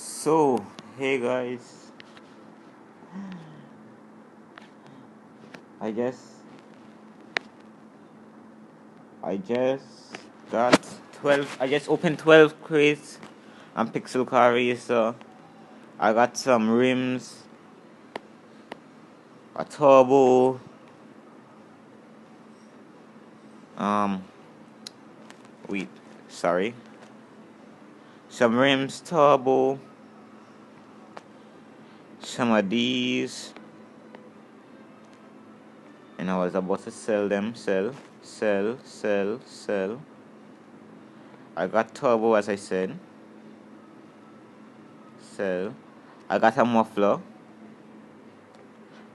So, hey guys, I guess I just got 12. I just opened 12 crates on Pixel Car Racer. I got some rims, a turbo, um, wait, sorry, some rims, turbo, some of these, and I was about to sell them. Sell. I got turbo, as I said. Sell. I got a muffler.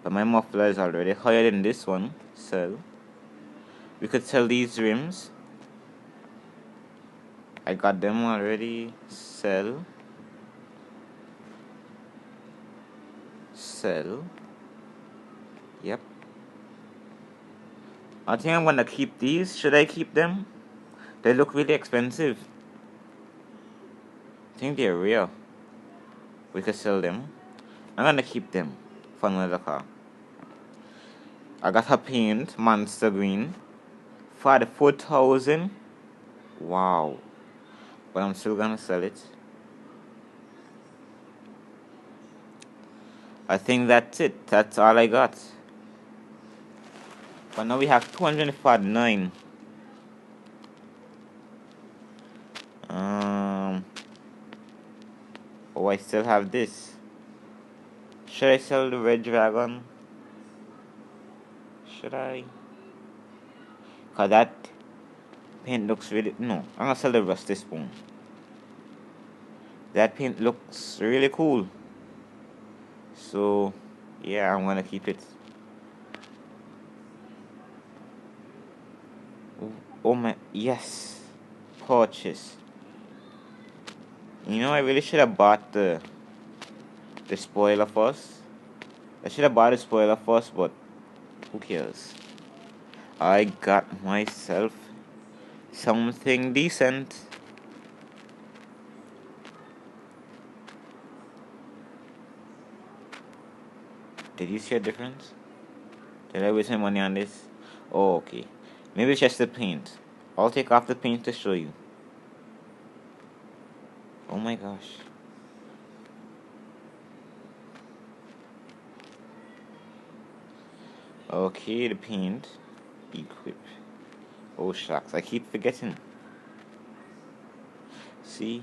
But my muffler is already higher than this one, so we could sell these rims. I got them already. Sell. Yep. I think I'm gonna keep these. Should I keep them? They look really expensive. I think they're rare. We could sell them. I'm gonna keep them for another car. I got a paint, Monster Green, for the 4,000. Wow. But I'm still gonna sell it. I think that's it. That's all I got. But now we have 249. Oh, I still have this. Should I sell the Red Dragon? Should I? Cause that paint looks really... No, I'm gonna sell the Rusty Spoon. That paint looks really cool. So, yeah, I'm gonna keep it. Oh my... Yes. Purchase. You know, I really should have bought the spoiler first. I should have bought the spoiler first, but who cares? I got myself something decent. Did you see a difference? Did I waste my money on this? Oh, okay. Maybe it's just the paint. I'll take off the paint to show you. Oh my gosh. Okay, the paint. Equip. Oh shucks, I keep forgetting. See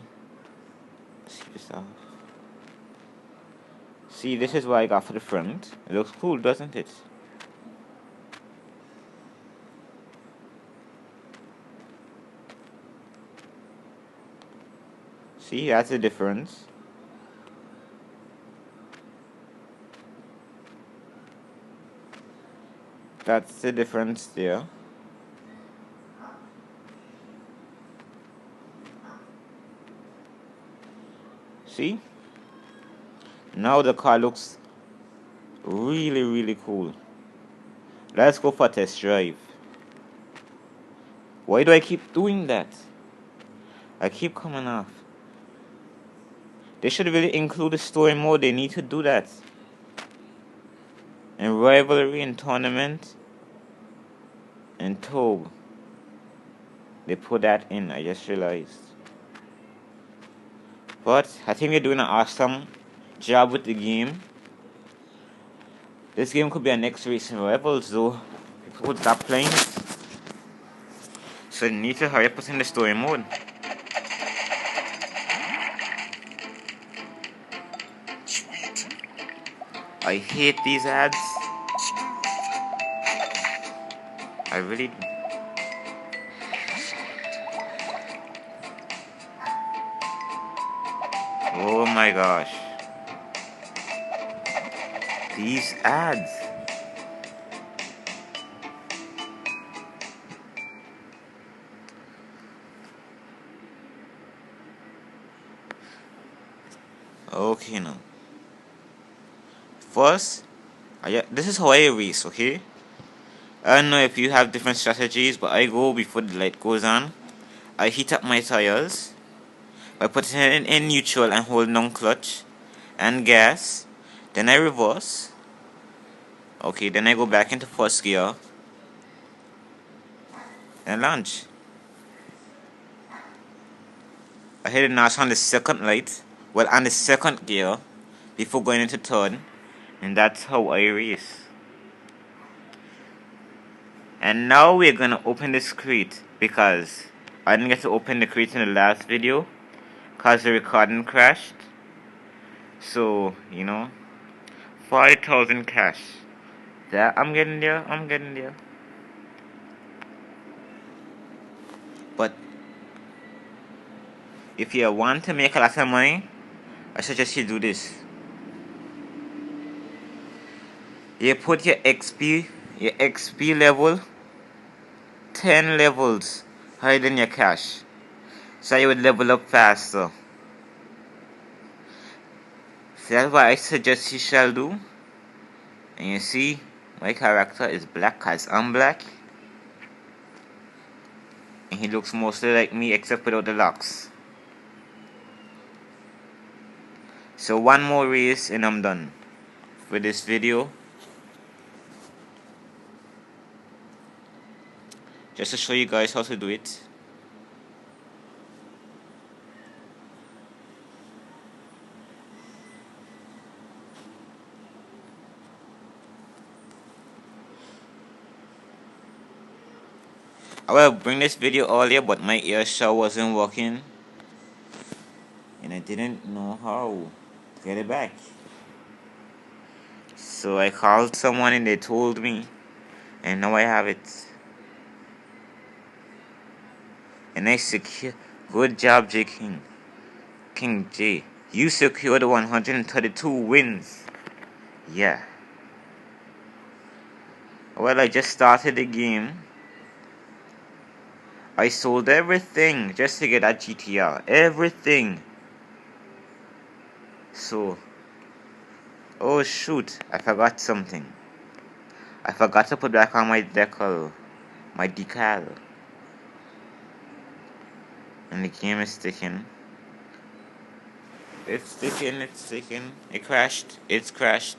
this off. See, this is what I got for the front. It looks cool, doesn't it? See, that's the difference. That's the difference there. See? Now the car looks really cool. Let's go for a test drive. Why do I keep doing that? I keep coming off. They should really include the story mode. They need to do that. And rivalry and tournament and Tobe. They put that in, I just realized. But I think they're doing an awesome job with the game. This game could be our next Racing Rivals though. People would stop playing it. So they need to hurry up in the story mode. I hate these ads. I really do. Oh my gosh. These ads. Okay now. First, this is how I race, okay? I don't know if you have different strategies, but I go before the light goes on. I heat up my tires. by putting it in neutral and holding on clutch and gas. Then I reverse. Okay, then I go back into first gear and launch. I hit the notch on the second light, well, on the second gear, before going into third, and that's how I race. And now we're gonna open this crate, because I didn't get to open the crate in the last video because the recording crashed. So, 40,000 cash. That I'm getting there. But if you want to make a lot of money, I suggest you do this. You put your XP level 10 levels higher than your cash, so you would level up faster. So that's what I suggest you shall do. And you see, my character is black because I'm black, and he looks mostly like me except without the locks. So one more race and I'm done with this video. Just to show you guys how to do it. I will bring this video earlier, but my earshot wasn't working, and I didn't know how to get it back. So I called someone and they told me, and now I have it. And I secure. Good job, J King. King J. You secured 132 wins. Yeah. Well, I just started the game. I sold everything just to get that GTR. Everything. So, oh shoot, I forgot something. I forgot to put back on my decal, my decal. And the game is sticking. It's sticking. It crashed. It's crashed.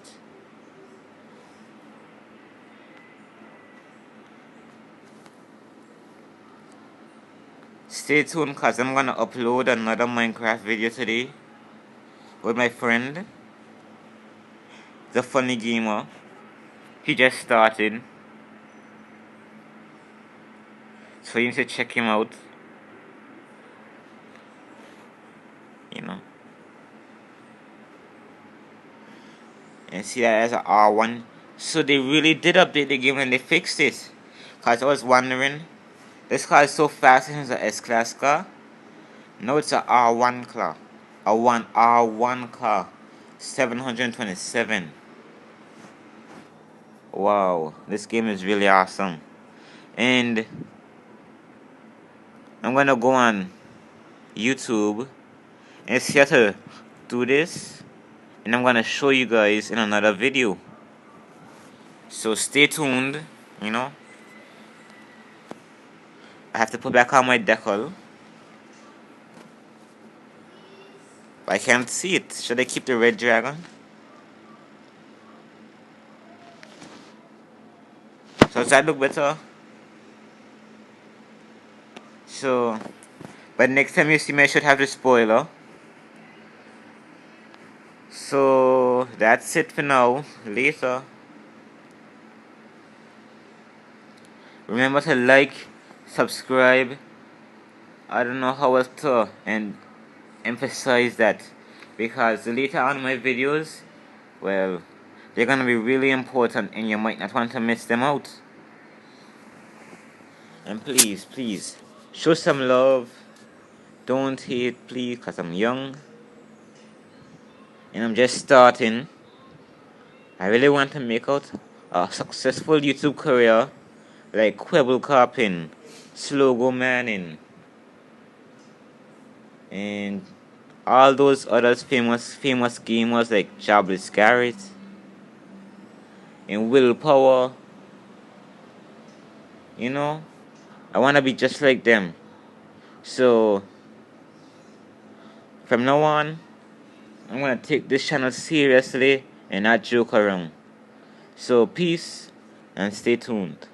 Stay tuned because I'm gonna upload another Minecraft video today with my friend, the funny gamer. He just started, so you need to check him out. And see that as an R1. So they really did update the game and they fixed it. Cause I was wondering, this car is so fast and it's an S-Class car. No, it's a R1 car. R1 car. 727. Wow, this game is really awesome. And I'm gonna go on YouTube and see how to do this. And I'm gonna show you guys in another video. So stay tuned, I have to put back on my decal. I can't see it. Should I keep the red dragon? So does that look better? So, but next time you see me, I should have the spoiler. So, that's it for now. Later. Remember to like, subscribe. I don't know how else to and emphasize that. Because later on in my videos, well, they're gonna be really important and you might not want to miss them out. And please, show some love. Don't hate, please, because I'm young. And I'm just starting. I really want to make out a successful YouTube career like Quibble Carpin, Slogo Manning, and all those other famous gamers like Jobless Garrett and Willpower. I want to be just like them. So From now on, I'm gonna take this channel seriously and not joke around. So peace and stay tuned.